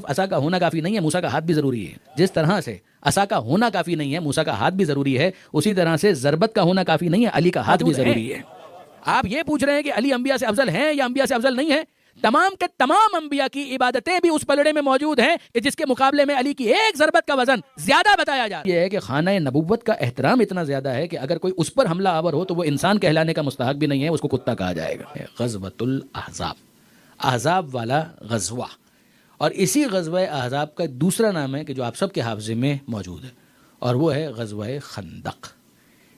عصا کا ہونا کافی نہیں ہے، موسیٰ کا ہاتھ بھی ضروری ہے. جس طرح سے عصا کا ہونا کافی نہیں ہے، موسیٰ کا ہاتھ بھی ضروری ہے، اسی طرح سے ضربت کا ہونا کافی نہیں ہے، علی کا ہاتھ بھی ضروری ہے. آپ یہ پوچھ رہے ہیں کہ علی انبیاء سے افضل ہیں یا انبیاء سے افضل نہیں ہیں؟ تمام کے تمام انبیاء کی عبادتیں بھی اس پلڑے میں موجود ہیں کہ جس کے مقابلے میں علی کی ایک ضربت کا وزن زیادہ بتایا جا رہا ہے. یہ ہے کہ خانہ نبوت کا احترام اتنا زیادہ ہے کہ اگر کوئی اس پر حملہ آور ہو تو وہ انسان کہلانے کا مستحق بھی نہیں ہے، اس کو کتا کہا جائے گا. غزوۃ الاحزاب، احزاب والا غزوہ، اور اسی غزوہ احزاب کا دوسرا نام ہے کہ جو آپ سب کے حافظے میں موجود ہے، اور وہ ہے غزوہ خندق.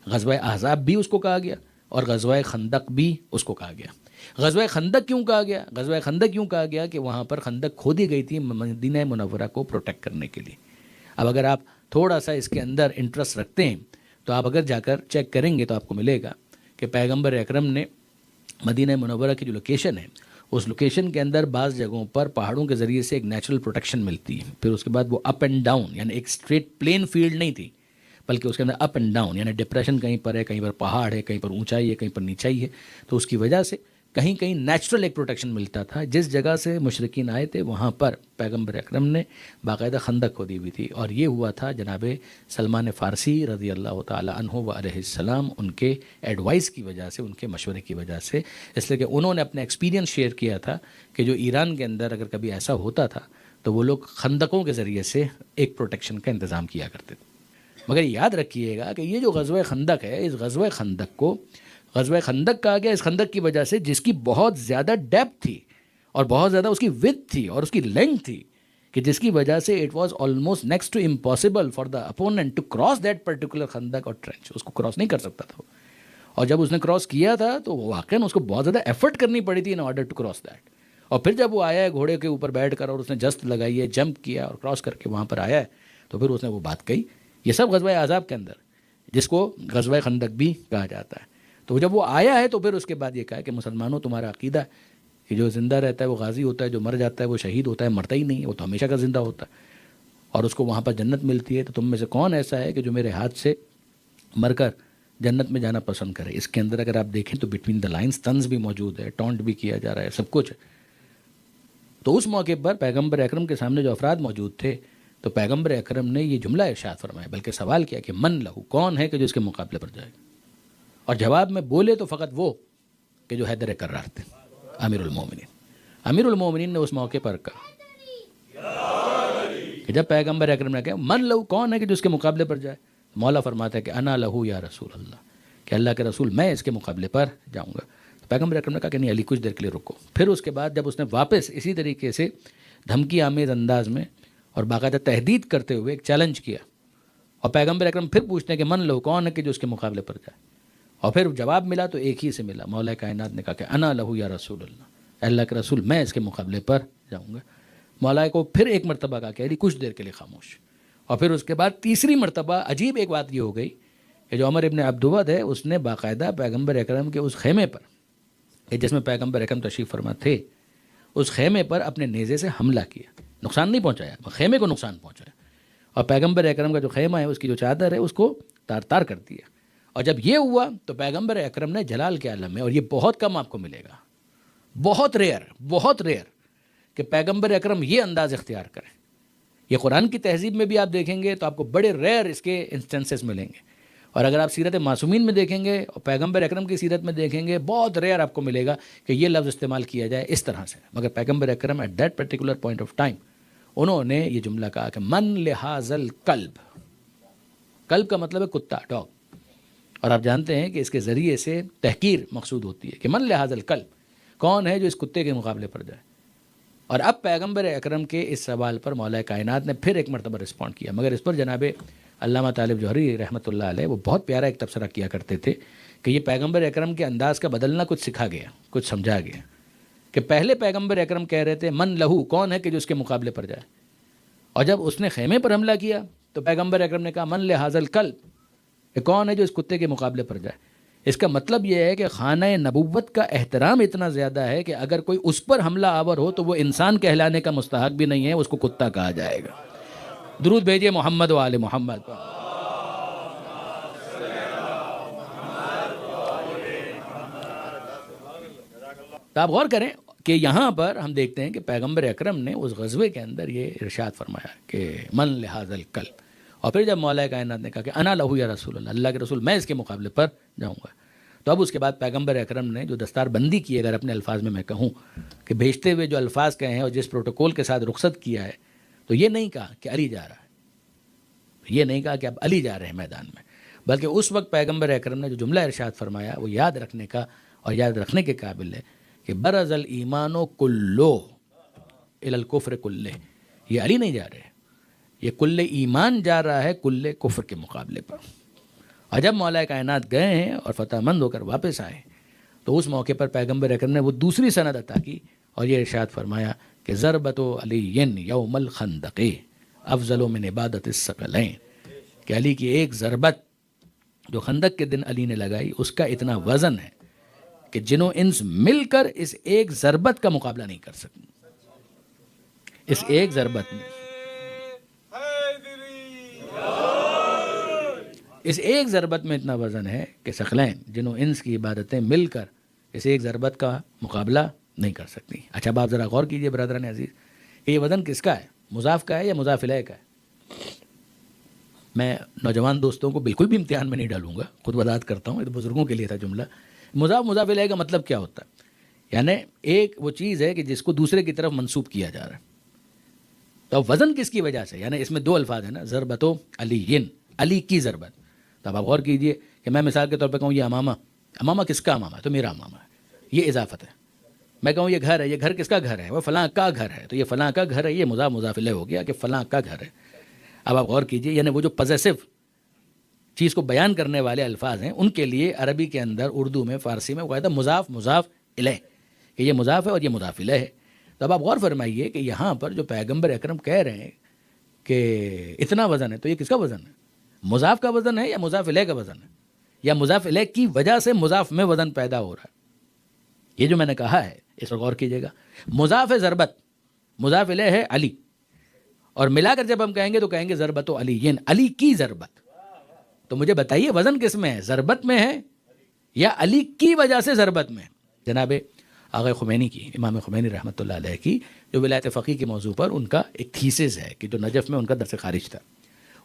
غزوہ احزاب بھی اس کو کہا گیا اور غزوہ خندق بھی اس کو کہا گیا. غزوہ خندق کیوں کہا گیا؟ غزوہ خندق کیوں کہا گیا کہ وہاں پر خندق کھودی گئی تھی مدینہ منورہ کو پروٹیکٹ کرنے کے لیے. اب اگر آپ تھوڑا سا اس کے اندر انٹرسٹ رکھتے ہیں تو آپ اگر جا کر چیک کریں گے تو آپ کو ملے گا کہ پیغمبر اکرم نے مدینہ منورہ کی جو لوکیشن ہے، اس لوکیشن کے اندر بعض جگہوں پر پہاڑوں کے ذریعے سے ایک نیچرل پروٹیکشن ملتی ہے. پھر اس کے بعد وہ اپ اینڈ ڈاؤن، یعنی ایک اسٹریٹ پلین فیلڈ نہیں تھی، بلکہ اس کے اندر اپ اینڈ ڈاؤن، یعنی ڈپریشن کہیں پر ہے، کہیں پر پہاڑ ہے، کہیں پر اونچائی ہے، کہیں پر نیچائی ہے. تو اس کی وجہ سے کہیں کہیں نیچرل ایک پروٹیکشن ملتا تھا. جس جگہ سے مشرکین آئے تھے وہاں پر پیغمبر اکرم نے باقاعدہ خندق کھودی ہوئی تھی. اور یہ ہوا تھا جناب سلمان فارسی رضی اللہ تعالی عنہ و علیہ السلام، ان کے ایڈوائس کی وجہ سے، ان کے مشورے کی وجہ سے، اس لیے کہ انہوں نے اپنا ایکسپیرینس شیئر کیا تھا کہ جو ایران کے اندر اگر کبھی ایسا ہوتا تھا تو وہ لوگ خندقوں کے ذریعے سے ایک پروٹیکشن کا انتظام کیا کرتے تھے. مگر یاد رکھیے گا کہ یہ جو غزوہ خندق ہے، اس غزوہ خندق کو غزوہ خندق کہا گیا اس خندق کی وجہ سے جس کی بہت زیادہ ڈیپتھ تھی اور بہت زیادہ اس کی width تھی اور اس کی لینتھ تھی، کہ جس کی وجہ سے it was almost next to impossible for the opponent to cross that particular خندق اور ٹرینچ. اس کو کراس نہیں کر سکتا تھا. اور جب اس نے کراس کیا تھا تو واقعاً اس کو بہت زیادہ ایفرٹ کرنی پڑی تھی in order to cross that. اور پھر جب وہ آیا ہے گھوڑے کے اوپر بیٹھ کر اور اس نے جست لگائی ہے، جمپ کیا اور کراس کر کے وہاں پر آیا ہے، تو پھر اس نے وہ بات کہی. یہ سب غزوہ احزاب کے اندر، جس کو غزوہ خندق بھی کہا جاتا ہے. تو جب وہ آیا ہے تو پھر اس کے بعد یہ کہا کہ مسلمانوں تمہارا عقیدہ ہے کہ جو زندہ رہتا ہے وہ غازی ہوتا ہے، جو مر جاتا ہے وہ شہید ہوتا ہے، مرتا ہی نہیں ہے، وہ تو ہمیشہ کا زندہ ہوتا ہے اور اس کو وہاں پر جنت ملتی ہے. تو تم میں سے کون ایسا ہے کہ جو میرے ہاتھ سے مر کر جنت میں جانا پسند کرے؟ اس کے اندر اگر آپ دیکھیں تو بٹوین دا لائنز طنز بھی موجود ہے، ٹونٹ بھی کیا جا رہا ہے، سب کچھ ہے. تو اس موقع پر پیغمبر اکرم کے سامنے جو افراد موجود تھے تو پیغمبر اکرم نے یہ جملہ ارشاد فرمایا، بلکہ سوال کیا کہ من لہو، کون ہے کہ جو اس کے مقابلے پر جائے؟ اور جواب میں بولے تو فقط وہ کہ جو حیدر کرار تھے، امیر المومنین. امیر المومنین نے اس موقع پر کہا کہ جب پیغمبر اکرم نے کہا من لہو، کون ہے کہ جو اس کے مقابلے پر جائے، مولا فرماتا ہے کہ انا لہو یا رسول اللہ، کہ اللہ کے رسول میں اس کے مقابلے پر جاؤں گا. تو پیغمبر اکرم نے کہا کہ نہیں علی کچھ دیر کے لیے رکو. پھر اس کے بعد جب اس نے واپس اسی طریقے سے دھمکی آمیز انداز میں اور باقاعدہ تہدید کرتے ہوئے ایک چیلنج کیا، اور پیغمبر اکرم پھر پوچھتے ہیں کہ من لہو، کون ہے کہ جو اس کے مقابلے پر جائے؟ اور پھر جواب ملا تو ایک ہی سے ملا. مولا کائنات نے کہا کہ انا لہو یا رسول اللہ، اللہ کے رسول میں اس کے مقابلے پر جاؤں گا. مولا کو پھر ایک مرتبہ کہا کہ علی کچھ دیر کے لیے خاموش. اور پھر اس کے بعد تیسری مرتبہ عجیب ایک بات یہ ہو گئی کہ جو عمر ابن عبدود ہے اس نے باقاعدہ پیغمبر اکرم کے اس خیمے پر جس میں پیغمبر اکرم تشریف فرما تھے، اس خیمے پر اپنے نیزے سے حملہ کیا. نقصان نہیں پہنچایا، خیمے کو نقصان پہنچایا. اور پیغمبر اکرم کا جو خیمہ ہے اس کی جو چادر ہے اس کو تار تار کر دیا. اور جب یہ ہوا تو پیغمبر اکرم نے جلال کے عالم میں، اور یہ بہت کم آپ کو ملے گا، بہت ریئر کہ پیغمبر اکرم یہ انداز اختیار کریں. یہ قرآن کی تہذیب میں بھی آپ دیکھیں گے تو آپ کو بڑے ریئر اس کے انسٹنسز ملیں گے. اور اگر آپ سیرت معصومین میں دیکھیں گے اور پیغمبر اکرم کی سیرت میں دیکھیں گے، بہت ریئر آپ کو ملے گا کہ یہ لفظ استعمال کیا جائے اس طرح سے. مگر پیغمبر اکرم at that particular point of time انہوں نے یہ جملہ کہا کہ من لہذا الکلب. کلب کا مطلب ہے کتا، ڈاگ. اور آپ جانتے ہیں کہ اس کے ذریعے سے تحقیر مقصود ہوتی ہے کہ من لہذا الکلب، کون ہے جو اس کتے کے مقابلے پر جائے. اور اب پیغمبر اکرم کے اس سوال پر مولا کائنات نے پھر ایک مرتبہ رسپونڈ کیا. مگر اس پر جناب علامہ طالب جوہری رحمۃ اللہ علیہ وہ بہت پیارا ایک تبصرہ کیا کرتے تھے کہ یہ پیغمبر اکرم کے انداز کا بدلنا کچھ سکھا گیا، کچھ سمجھا گیا. کہ پہلے پیغمبر اکرم کہہ رہے تھے من لہو، کون ہے کہ جو اس کے مقابلے پر جائے. اور جب اس نے خیمے پر حملہ کیا تو پیغمبر اکرم نے کہا من لہذا الکلب، کہ کون ہے جو اس کتے کے مقابلے پر جائے. اس کا مطلب یہ ہے کہ خانہ نبوت کا احترام اتنا زیادہ ہے کہ اگر کوئی اس پر حملہ آور ہو تو وہ انسان کہلانے کا مستحق بھی نہیں ہے، اس کو کتا کہا جائے گا. درود بھیجیے محمد و آل محمد. تو آپ غور کریں کہ یہاں پر ہم دیکھتے ہیں کہ پیغمبر اکرم نے اس غزوے کے اندر یہ ارشاد فرمایا کہ من لہذا الکلب، اور پھر جب مولا کائنات نے کہا کہ انا لہو یا رسول اللہ، اللہ کے رسول میں اس کے مقابلے پر جاؤں گا، تو اب اس کے بعد پیغمبر اکرم نے جو دستار بندی کی، اگر اپنے الفاظ میں کہوں کہ بھیجتے ہوئے جو الفاظ کہے ہیں اور جس پروٹوکول کے ساتھ رخصت کیا ہے، تو یہ نہیں کہا کہ علی جا رہا ہے، یہ نہیں کہا کہ اب علی جا رہے ہیں میدان میں، بلکہ اس وقت پیغمبر اکرم نے جو جملہ ارشاد فرمایا وہ یاد رکھنے کا اور یاد رکھنے کے قابل ہے کہ برز الایمان کلو الی الکفر کلہ، یہ علی نہیں جا رہے، یہ کل ایمان جا رہا ہے کل کفر کے مقابلے پر۔ اور جب مولا کائنات گئے ہیں اور فتح مند ہو کر واپس آئے تو اس موقع پر پیغمبر اکرم نے وہ دوسری سند عطا کی اور یہ ارشاد فرمایا کہ ضربت علی یوم الخندق افضل من عبادت الثقلین، کہ علی کی ایک ضربت جو خندق کے دن علی نے لگائی اس کا اتنا وزن ہے کہ جنوں انس مل کر اس ایک ضربت کا مقابلہ نہیں کر سکتے، اس ایک ضربت میں، اس ایک ضربت میں اتنا وزن ہے کہ ثقلین جنوں انس کی عبادتیں مل کر اس ایک ضربت کا مقابلہ نہیں کر سکتی۔ اچھا اب آپ ذرا غور کیجئے برادران عزیز کہ یہ وزن کس کا ہے، مضاف کا ہے یا مضاف الیہ کا ہے؟ میں نوجوان دوستوں کو بالکل بھی امتحان میں نہیں ڈالوں گا، خود وضاحت کرتا ہوں، یہ تو بزرگوں کے لیے تھا جملہ۔ مضاف الیہ کا مطلب کیا ہوتا ہے؟ یعنی ایک وہ چیز ہے کہ جس کو دوسرے کی طرف منسوب کیا جا رہا ہے، تو اب وزن کس کی وجہ سے، یعنی اس میں دو الفاظ ہیں نا، ضربت و علی، علی کی ضربت۔ تو اب آپ غور کیجئے کہ میں مثال کے طور پہ کہوں یہ امامہ، امامہ کس کا امامہ ہے؟ تو میرا امامہ ہے، یہ اضافت ہے۔ میں کہوں یہ گھر ہے، یہ گھر کس کا گھر ہے؟ وہ فلاں کا گھر ہے، تو یہ فلاں کا گھر ہے، یہ مضاف الیہ ہو گیا کہ فلاں کا گھر ہے۔ اب آپ غور کیجئے یعنی وہ جو پوزیسو چیز کو بیان کرنے والے الفاظ ہیں ان کے لیے عربی کے اندر، اردو میں، فارسی میں وہ کہتا ہے مضاف الیہ، کہ یہ مضاف ہے اور یہ مضاف الیہ ہے۔ تو اب آپ غور فرمائیے کہ یہاں پر جو پیغمبر اکرم کہہ رہے ہیں کہ اتنا وزن ہے، تو یہ کس کا وزن ہے؟ مضاف کا وزن ہے یا مضاف الیہ کا وزن ہے؟ یا مضاف الیہ کی وجہ سے مضاف میں وزن پیدا ہو رہا ہے؟ یہ جو میں نے کہا ہے اس پر غور کیجیے گا۔ مضاف ہے ضربت، مضاف الیہ ہے علی، اور ملا کر جب ہم کہیں گے تو کہیں گے ضربت و علی، علی کی ضربت۔ تو مجھے بتائیے وزن کس میں ہے، ضربت میں ہے یا علی کی وجہ سے ضربت میں؟ جناب آغا خمینی کی، امام خمینی رحمۃ اللہ علیہ کی جو ولایت فقیہ کے موضوع پر ان کا ایک تھیسس ہے کہ جو نجف میں ان کا درس خارج تھا،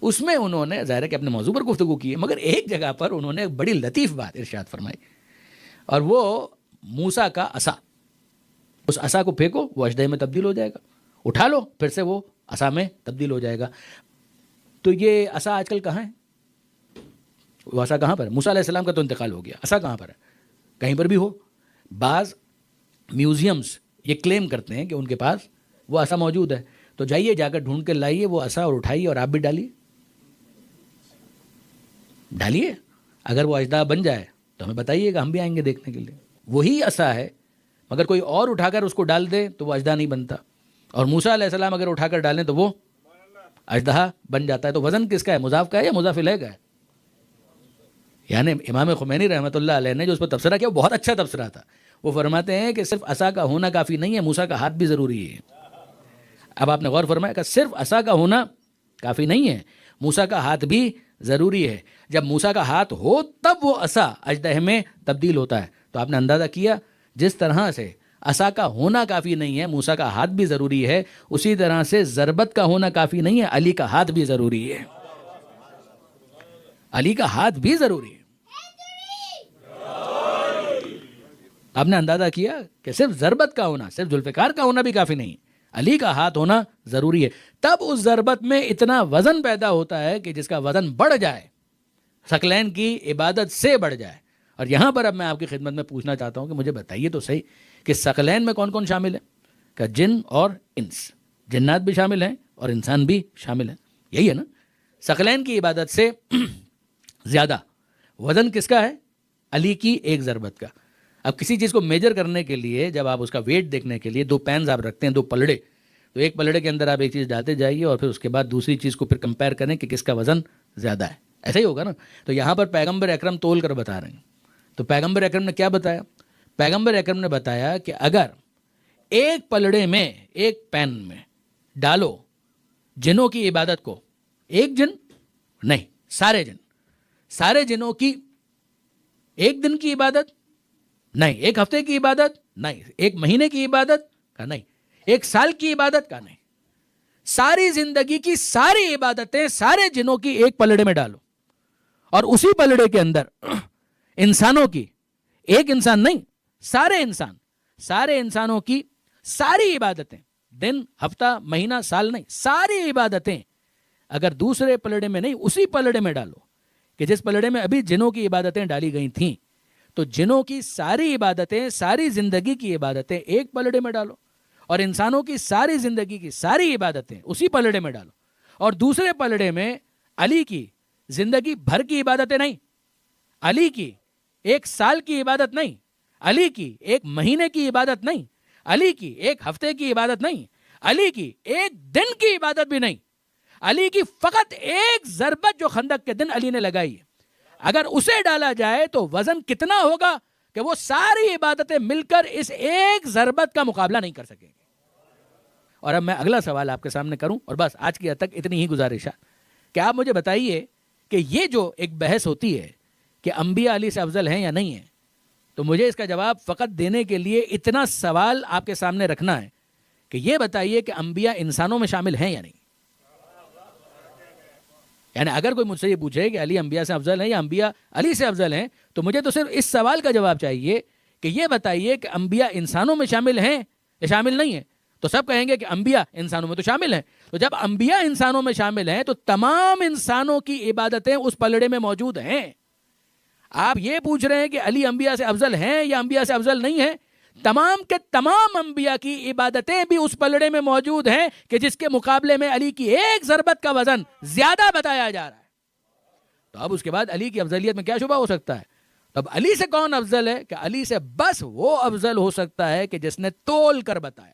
اس میں انہوں نے ظاہر ہے کہ اپنے موضوع پر گفتگو کی ہے، مگر ایک جگہ پر انہوں نے ایک بڑی لطیف بات ارشاد فرمائی، اور وہ موسیٰ کا عصا، اس عصا کو پھینکو وہ اژدہے میں تبدیل ہو جائے گا، اٹھا لو پھر سے وہ عصا میں تبدیل ہو جائے گا۔ تو یہ عصا آج کل کہاں ہے؟ وہ عصا کہاں پر ہے؟ موسیٰ علیہ السلام کا تو انتقال ہو گیا، عصا کہاں پر ہے؟ کہیں پر بھی ہو؟ بعض میوزیمز یہ کلیم کرتے ہیں کہ ان کے پاس وہ عصا موجود ہے، تو جائیے جا کر ڈھونڈ کے لائیے وہ عصا اور اٹھائیے اور آپ بھی ڈالیے، اگر وہ اژدہا بن جائے تو ہمیں بتائیے گا، ہم بھی آئیں گے دیکھنے کے لیے۔ وہی عصا ہے مگر کوئی اور اٹھا کر اس کو ڈال دے تو وہ اژدہا نہیں بنتا، اور موسیٰ علیہ السلام اگر اٹھا کر ڈالیں تو وہ اژدہا بن جاتا ہے۔ تو وزن کس کا ہے، مضاف کا ہے یا مضاف الیہ کا ہے؟ یعنی امام خمینی رحمۃ اللہ علیہ نے جو اس پر تبصرہ کیا وہ بہت اچھا تبصرہ تھا۔ وہ فرماتے ہیں کہ صرف عصا کا ہونا کافی نہیں ہے، موسیٰ کا ہاتھ بھی ضروری ہے۔ اب آپ نے غور فرمایا کہ صرف عصا کا ہونا کافی نہیں ہے، موسیٰ کا ہاتھ بھی ضروری ہے۔ جب موسیٰ کا ہاتھ ہو تب وہ عصا اژدہے میں تبدیل ہوتا ہے۔ تو آپ نے اندازہ کیا جس طرح سے عصا کا ہونا کافی نہیں ہے، موسیٰ کا ہاتھ بھی ضروری ہے، اسی طرح سے ضربت کا ہونا کافی نہیں ہے، علی کا ہاتھ بھی ضروری ہے، علی کا ہاتھ بھی ضروری ہے۔ آپ نے اندازہ کیا کہ صرف ضربت کا ہونا، صرف ذوالفقار کا ہونا بھی کافی نہیں، علی کا ہاتھ ہونا ضروری ہے۔ تب اس ضربت میں اتنا وزن پیدا ہوتا ہے کہ جس کا وزن بڑھ جائے، ثقلین کی عبادت سے بڑھ جائے۔ اور یہاں پر اب میں آپ کی خدمت میں پوچھنا چاہتا ہوں کہ مجھے بتائیے تو صحیح کہ ثقلین میں کون کون شامل ہیں؟ کہ جن اور انس، جنات بھی شامل ہیں اور انسان بھی شامل ہیں، یہی ہے نا؟ ثقلین کی عبادت سے زیادہ وزن کس کا ہے؟ علی کی ایک ضربت کا۔ اب کسی چیز کو میجر کرنے کے لیے جب آپ اس کا ویٹ دیکھنے کے لیے دو پینز آپ رکھتے ہیں، دو پلڑے، تو ایک پلڑے کے اندر آپ ایک چیز ڈالتے جائیے اور پھر اس کے بعد دوسری چیز کو پھر کمپیئر کریں کہ کس کا وزن زیادہ ہے، ایسا ہی ہوگا نا؟ تو یہاں پر پیغمبر اکرم تول کر بتا رہے ہیں۔ تو پیغمبر اکرم نے کیا بتایا؟ پیغمبر اکرم نے بتایا کہ اگر ایک پلڑے میں، ایک پین میں ڈالو جنوں کی عبادت کو، ایک جن نہیں، سارے جن، سارے جنوں کی ایک دن کی عبادت نہیں ایک ہفتے کی عبادت, نہیں ایک مہینے کی عبادت کا, نہیں ایک سال کی عبادت کا, نہیں ساری زندگی کی ساری عبادتیں سارے جنوں کی ایک پلڑے میں ڈالو, اور اسی پلڑے کے اندر انسانوں کی, ایک انسان نہیں سارے انسانوں کی ساری عبادتیں, دن ہفتہ مہینہ سال نہیں, ساری عبادتیں اگر دوسرے پلڑے میں نہیں اسی پلڑے میں ڈالو کہ جس پلڑے میں ابھی جنوں کی عبادتیں ڈالی گئی تھیں, تو جنوں کی ساری عبادتیں ساری زندگی کی عبادتیں ایک پلڑے میں ڈالو, اور انسانوں کی ساری زندگی کی ساری عبادتیں اسی پلڑے میں ڈالو, اور دوسرے پلڑے میں علی کی زندگی بھر کی عبادتیں نہیں, علی کی ایک سال کی عبادت نہیں, علی کی ایک مہینے کی عبادت نہیں, علی کی ایک ہفتے کی عبادت نہیں, علی کی ایک دن کی عبادت بھی نہیں, علی کی فقط ایک ضربت جو خندق کے دن علی نے لگائی ہے, اگر اسے ڈالا جائے تو وزن کتنا ہوگا کہ وہ ساری عبادتیں مل کر اس ایک ضربت کا مقابلہ نہیں کر سکیں گے. اور اب میں اگلا سوال آپ کے سامنے کروں, اور بس آج کی حد تک اتنی ہی گزارش ہے کہ آپ مجھے بتائیے کہ یہ جو ایک بحث ہوتی ہے کہ انبیاء علی سے افضل ہیں یا نہیں ہیں, تو مجھے اس کا جواب فقط دینے کے لیے اتنا سوال آپ کے سامنے رکھنا ہے کہ یہ بتائیے کہ انبیاء انسانوں میں شامل ہیں یا نہیں. یعنی اگر کوئی مجھ سے یہ پوچھے کہ علی انبیاء سے افضل ہیں یا انبیاء علی سے افضل ہیں, تو مجھے تو صرف اس سوال کا جواب چاہیے کہ یہ بتائیے کہ انبیاء انسانوں میں شامل ہیں یا شامل نہیں ہیں. تو سب کہیں گے کہ انبیاء انسانوں میں تو شامل ہیں. تو جب انبیاء انسانوں میں شامل ہیں تو تمام انسانوں کی عبادتیں اس پلڑے میں موجود ہیں. آپ یہ پوچھ رہے ہیں کہ علی انبیاء سے افضل ہیں یا انبیاء سے افضل نہیں ہیں, تمام کے تمام انبیاء کی عبادتیں بھی اس پلڑے میں موجود ہیں کہ جس کے مقابلے میں علی کی ایک ضربت کا وزن زیادہ بتایا جا رہا ہے. تو اب اس کے بعد علی کی افضلیت میں کیا شبہ ہو سکتا ہے؟ تو اب علی سے کون افضل ہے کہ علی سے بس وہ افضل ہو سکتا ہے کہ جس نے تول کر بتایا.